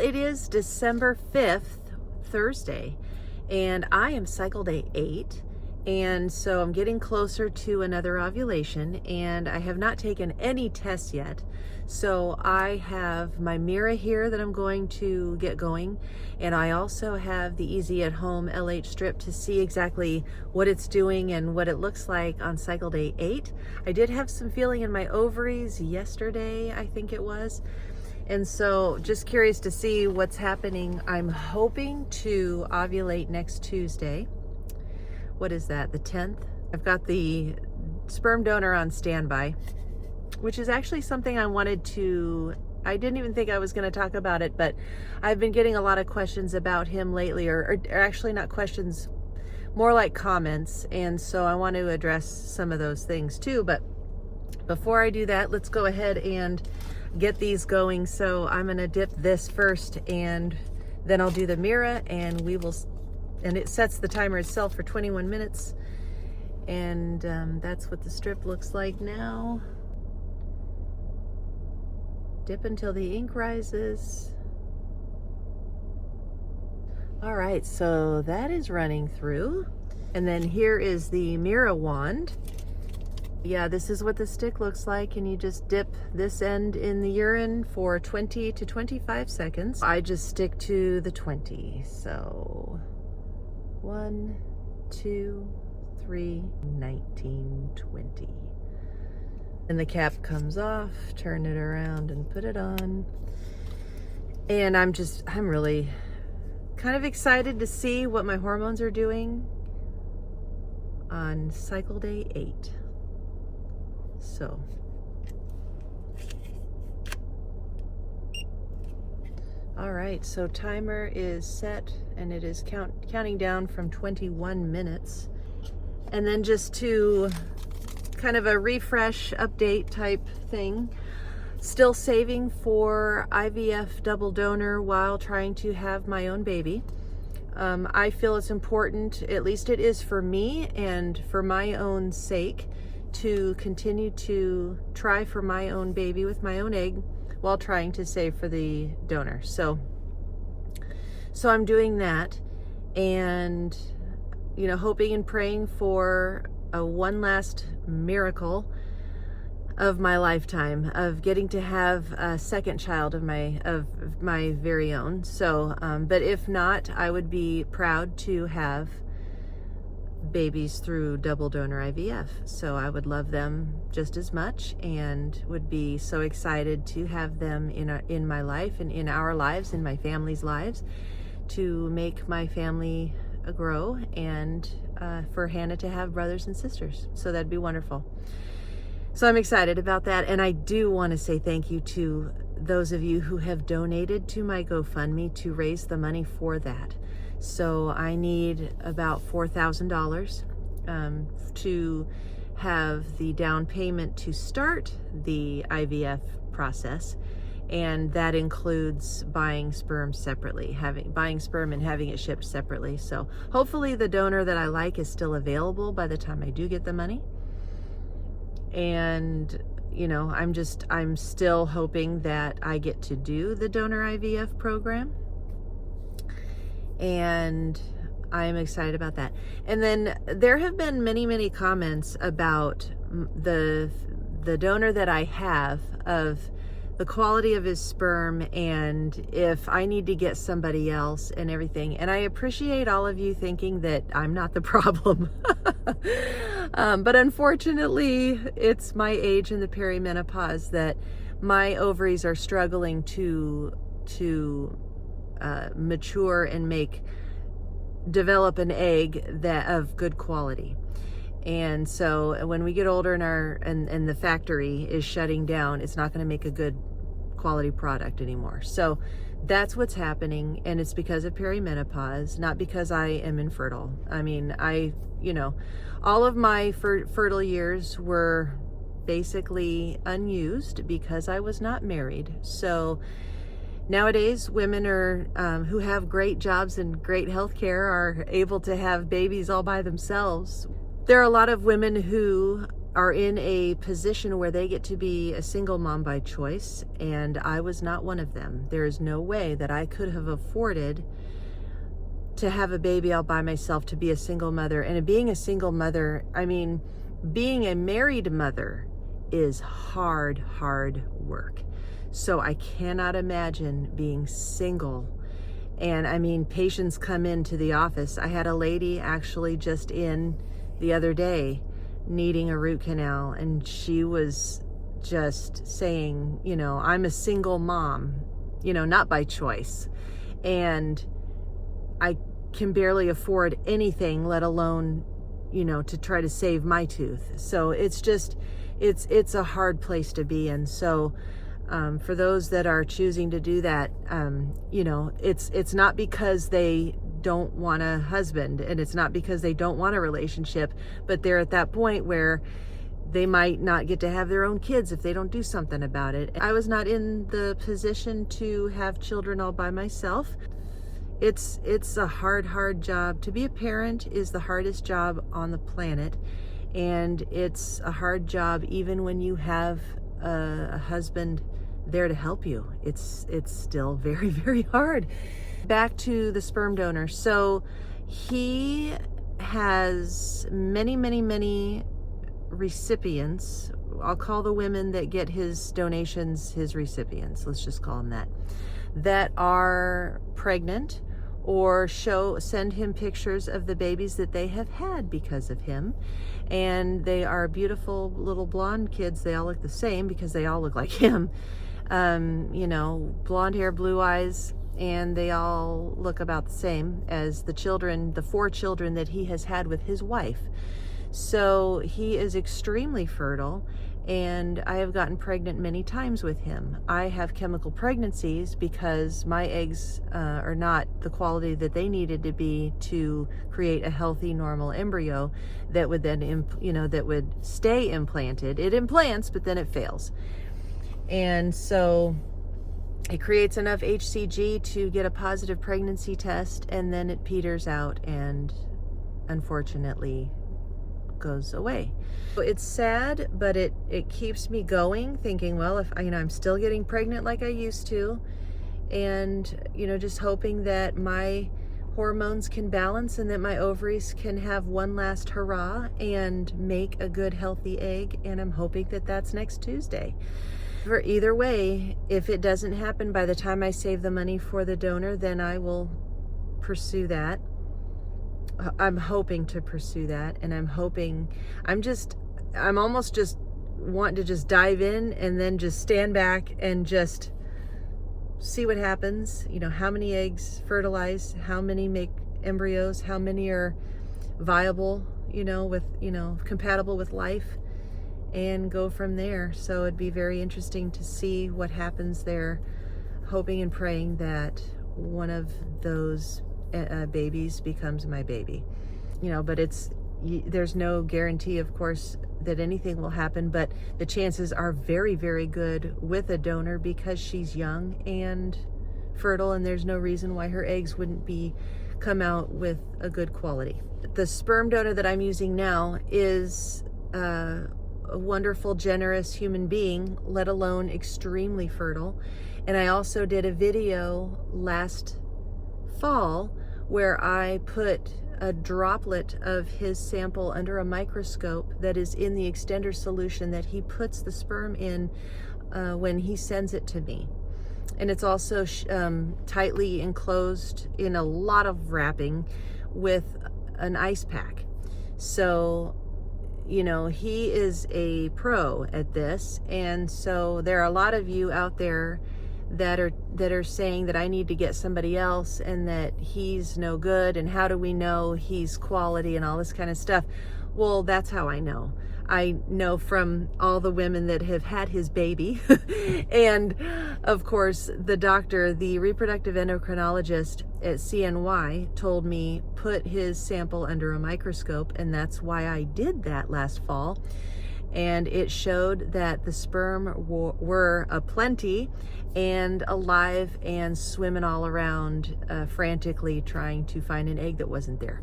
it is December 5th, Thursday, and I am cycle day 8. And so I'm getting closer to another ovulation, and I have not taken any tests yet. So I have my Mira here that I'm going to get going, and I also have the Easy at Home LH strip to see exactly what it's doing and what it looks like on cycle day 8. I did have some feeling in my ovaries yesterday, I think it was. And so just curious to see what's happening. I'm hoping to ovulate next Tuesday. What is that, the 10th? I've got the sperm donor on standby, which is actually something I didn't even think I was going to talk about it, but I've been getting a lot of questions about him lately, or actually not questions, more like comments. And so I want to address some of those things too. But before I do that, let's go ahead and get these going. So I'm going to dip this first, and then I'll do the Mira, and and it sets the timer itself for 21 minutes. And that's what the strip looks like now. Dip until the ink rises. All right, so that is running through. And then here is the Mira wand. Yeah, this is what the stick looks like, and you just dip this end in the urine for 20 to 25 seconds. I just stick to the 20, so 1, 2, 3, 19, 20. And the cap comes off, turn it around and put it on. And I'm really kind of excited to see what my hormones are doing on cycle day 8. So all right, so timer is set, and it is counting down from 21 minutes. And then just to kind of a refresh update type thing, still saving for IVF double donor while trying to have my own baby. I feel it's important, at least it is for me and for my own sake, to continue to try for my own baby with my own egg while trying to save for the donor. So I'm doing that, and hoping and praying for one last miracle of my lifetime, of getting to have a second child of my very own. So but if not, I would be proud to have babies through double donor IVF. So I would love them just as much, and would be so excited to have them in my life, and in our lives, in my family's lives, to make my family grow, and for Hannah to have brothers and sisters. So that'd be wonderful. So I'm excited about that. And I do want to say thank you to those of you who have donated to my GoFundMe to raise the money for that. So I need about $4,000 to have the down payment to start the IVF process. And that includes buying sperm separately, buying sperm and having it shipped separately. So hopefully the donor that I like is still available by the time I do get the money. And I'm still hoping that I get to do the donor IVF program. And I'm excited about that. And then there have been many comments about the donor that I have, of the quality of his sperm, and if I need to get somebody else and everything. And I appreciate all of you thinking that I'm not the problem. But unfortunately, it's my age and the perimenopause that my ovaries are struggling to mature and develop an egg of good quality. And so when we get older and the factory is shutting down, it's not going to make a good quality product anymore. So that's what's happening, and it's because of perimenopause, not because I am infertile. I mean, all of my fertile years were basically unused because I was not married. So nowadays, women who have great jobs and great health care are able to have babies all by themselves. There are a lot of women who are in a position where they get to be a single mom by choice, and I was not one of them. There is no way that I could have afforded to have a baby all by myself, to be a single mother. And being a single mother, I mean, being a married mother is hard work. So I cannot imagine being single. And I mean, patients come into the office. I had a lady actually just in the other day needing a root canal, and she was just saying, you know, I'm a single mom, you know, not by choice, and I can barely afford anything, let alone, you know, to try to save my tooth. So it's just, it's a hard place to be in. So for those that are choosing to do that, you know, it's not because they don't want a husband, and it's not because they don't want a relationship, but they're at that point where they might not get to have their own kids if they don't do something about it. I was not in the position to have children all by myself. It's a hard job. To be a parent is the hardest job on the planet, and it's a hard job even when you have a husband there to help you. It's still very hard. Back to the sperm donor. So he has many recipients. I'll call the women that get his donations his recipients. Let's just call them that are pregnant, or send him pictures of the babies that they have had because of him. And they are beautiful little blonde kids. They all look the same because they all look like him. You know, blonde hair, blue eyes, and they all look about the same as the children, the 4 children that he has had with his wife. So he is extremely fertile, and I have gotten pregnant many times with him. I have chemical pregnancies because my eggs are not the quality that they needed to be to create a healthy, normal embryo that would then, you know, that would stay implanted. It implants, but then it fails. And so it creates enough HCG to get a positive pregnancy test, and then it peters out and unfortunately goes away. It's sad, but it keeps me going, thinking, well, if you know, I'm still getting pregnant like I used to, and you know, just hoping that my hormones can balance and that my ovaries can have one last hurrah and make a good healthy egg. And I'm hoping that that's next Tuesday. For either way, if it doesn't happen by the time I save the money for the donor, then I will pursue that. I'm hoping to pursue that, and I'm almost just wanting to just dive in and then just stand back and just see what happens. You know, how many eggs fertilize, how many make embryos, how many are viable, you know, with, you know, compatible with life, and go from there. So it'd be very interesting to see what happens there, hoping and praying that one of those babies becomes my baby. You know, but there's no guarantee, of course, that anything will happen, but the chances are very good with a donor because she's young and fertile, and there's no reason why her eggs wouldn't come out with a good quality. The sperm donor that I'm using now is a wonderful, generous human being, let alone extremely fertile. And I also did a video last fall where I put a droplet of his sample under a microscope that is in the extender solution that he puts the sperm in when he sends it to me. And it's also tightly enclosed in a lot of wrapping with an ice pack. So, you know, he is a pro at this. And so there are a lot of you out there that are saying that I need to get somebody else and that he's no good, and how do we know he's quality and all this kind of stuff. Well, that's how I know. I know from all the women that have had his baby. And of course, the doctor, the reproductive endocrinologist at CNY, told me put his sample under a microscope, and that's why I did that last fall. And it showed that the sperm were aplenty and alive and swimming all around frantically trying to find an egg that wasn't there.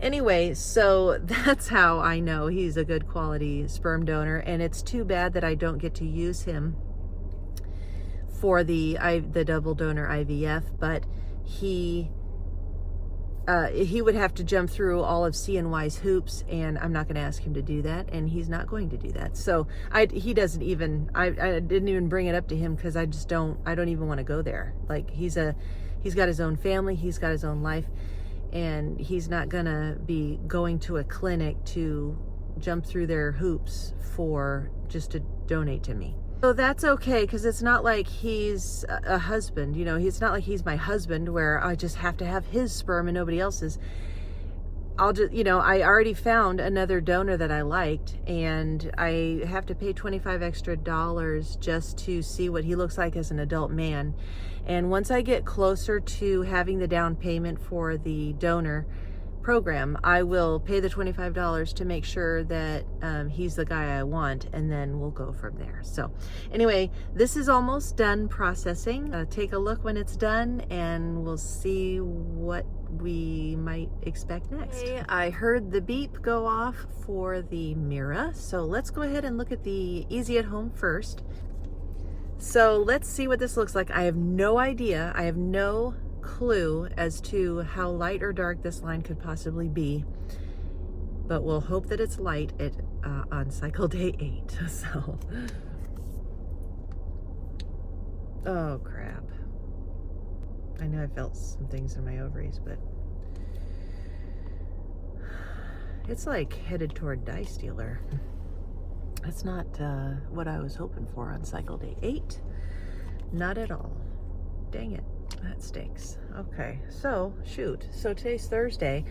Anyway, so that's how I know he's a good quality sperm donor, and it's too bad that I don't get to use him for the double donor IVF, but he would have to jump through all of CNY's hoops, and I'm not going to ask him to do that, and he's not going to do that. So he doesn't even, I didn't even bring it up to him because I don't even want to go there. Like, he's got his own family, he's got his own life, and he's not going to be going to a clinic to jump through their hoops just to donate to me. So that's okay, because it's not like he's a husband, you know, it's not like he's my husband where I just have to have his sperm and nobody else's. I'll just, you know, I already found another donor that I liked, and I have to pay $25 extra just to see what he looks like as an adult man. And once I get closer to having the down payment for the donor program, I will pay the $25 to make sure that he's the guy I want, and then we'll go from there. So anyway, this is almost done processing. Take a look when it's done, and we'll see what we might expect next. Okay, I heard the beep go off for the Mira, so let's go ahead and look at the Easy at Home first. So let's see what this looks like. I have no idea. I have no clue as to how light or dark this line could possibly be, but we'll hope that it's light on cycle day 8. So, oh crap, I know I felt some things in my ovaries, but it's like headed toward die stealer. That's not what I was hoping for on cycle day 8, not at all. Dang it. That stinks. Okay, so shoot. So today's Thursday.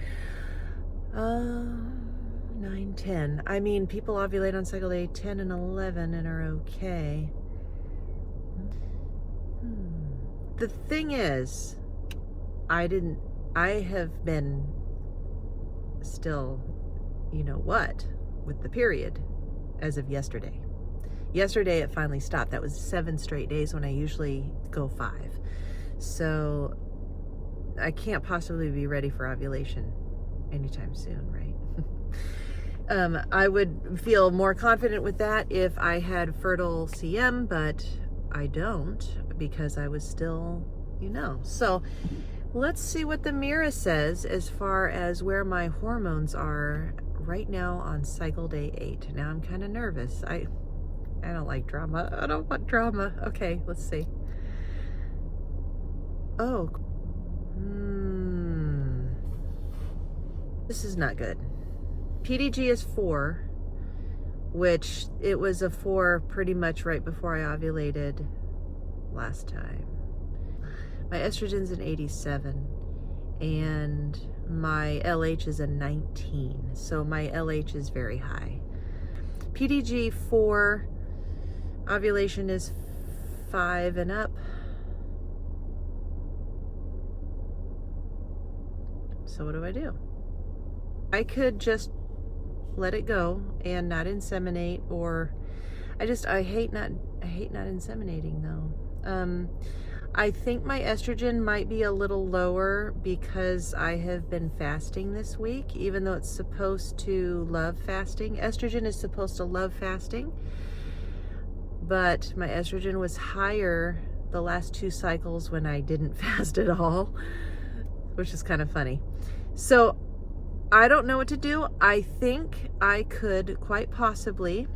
9-10. I mean, people ovulate on cycle day 10 and 11 and are okay. The thing is, I have been still, you know what, with the period as of yesterday. Yesterday it finally stopped. That was 7 straight days when I usually go 5. So I can't possibly be ready for ovulation anytime soon, right? I would feel more confident with that if I had fertile CM, but I don't, because I was still, you know. So let's see what the Mira says as far as where my hormones are right now on cycle day 8. Now I'm kind of nervous. I don't like drama. I don't want drama. Okay, let's see. Oh, this is not good. PDG is 4, which it was a 4 pretty much right before I ovulated last time. My estrogen's an 87, and my LH is a 19, so my LH is very high. PDG 4, ovulation is 5 and up. So what do I do? I could just let it go and not inseminate, or I hate not inseminating though. I think my estrogen might be a little lower because I have been fasting this week, even though it's supposed to love fasting. Estrogen is supposed to love fasting, but my estrogen was higher the last 2 cycles when I didn't fast at all, which is kind of funny. So I don't know what to do. I think I could quite possibly,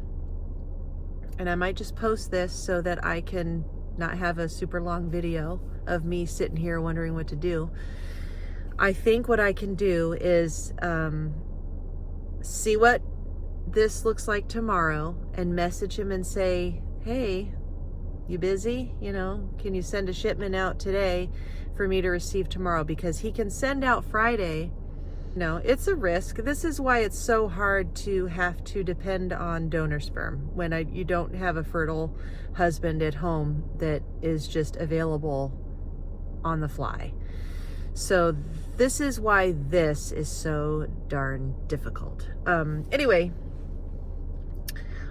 and I might just post this so that I can not have a super long video of me sitting here wondering what to do. I think what I can do is see what this looks like tomorrow and message him and say, hey, you busy? You know, can you send a shipment out today for me to receive tomorrow? Because he can send out Friday. No, it's a risk. This is why it's so hard to have to depend on donor sperm when you don't have a fertile husband at home that is just available on the fly. So this is why this is so darn difficult. Anyway,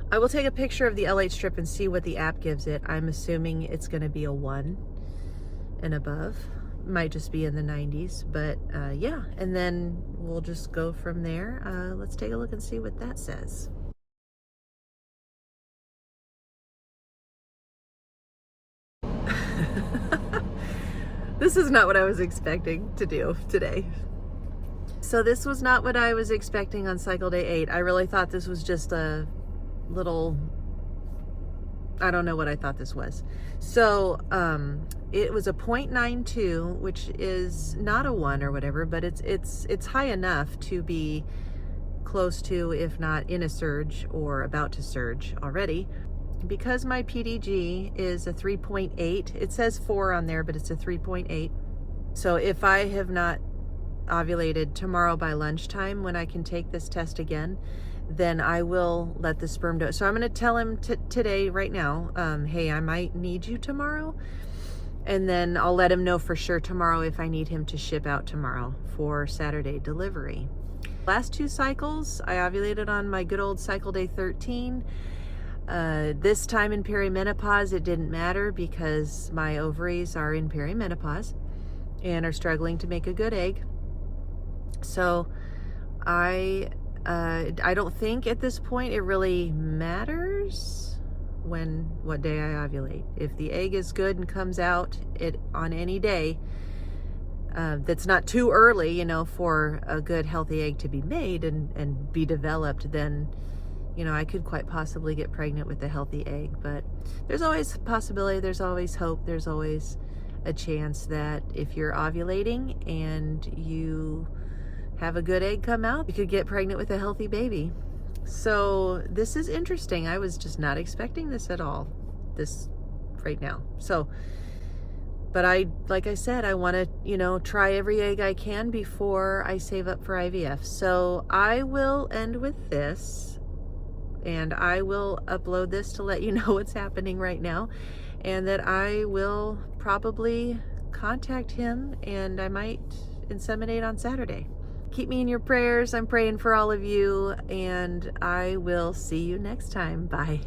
I will take a picture of the LH strip and see what the app gives it. I'm assuming it's going to be a 1 and above. Might just be in the 90s, but yeah, and then we'll just go from there. Let's take a look and see what that says. This is not what I was expecting to do today. So this was not what I was expecting on cycle day 8. I really thought this was just a little, I don't know what I thought this was. So it was a 0.92, which is not a 1 or whatever, but it's high enough to be close to, if not in a surge or about to surge already. Because my PDG is a 3.8, it says 4 on there, but it's a 3.8. So if I have not ovulated tomorrow by lunchtime, when I can take this test again, then I will let the sperm donor. So I'm going to tell him today, right now, hey, I might need you tomorrow. And then I'll let him know for sure tomorrow if I need him to ship out tomorrow for Saturday delivery. Last 2 cycles, I ovulated on my good old cycle day 13. This time in perimenopause, it didn't matter because my ovaries are in perimenopause and are struggling to make a good egg. So I don't think at this point it really matters what day I ovulate. If the egg is good and comes out on any day, that's not too early, you know, for a good healthy egg to be made and be developed, then, you know, I could quite possibly get pregnant with a healthy egg. But there's always a possibility, there's always hope, there's always a chance that if you're ovulating and you have a good egg come out, you could get pregnant with a healthy baby. So this is interesting. I was just not expecting this at all, this right now. So, but like I said, I want to, you know, try every egg I can before I save up for IVF. So I will end with this, and I will upload this to let you know what's happening right now, and that I will probably contact him and I might inseminate on Saturday. Keep me in your prayers. I'm praying for all of you, and I will see you next time. Bye.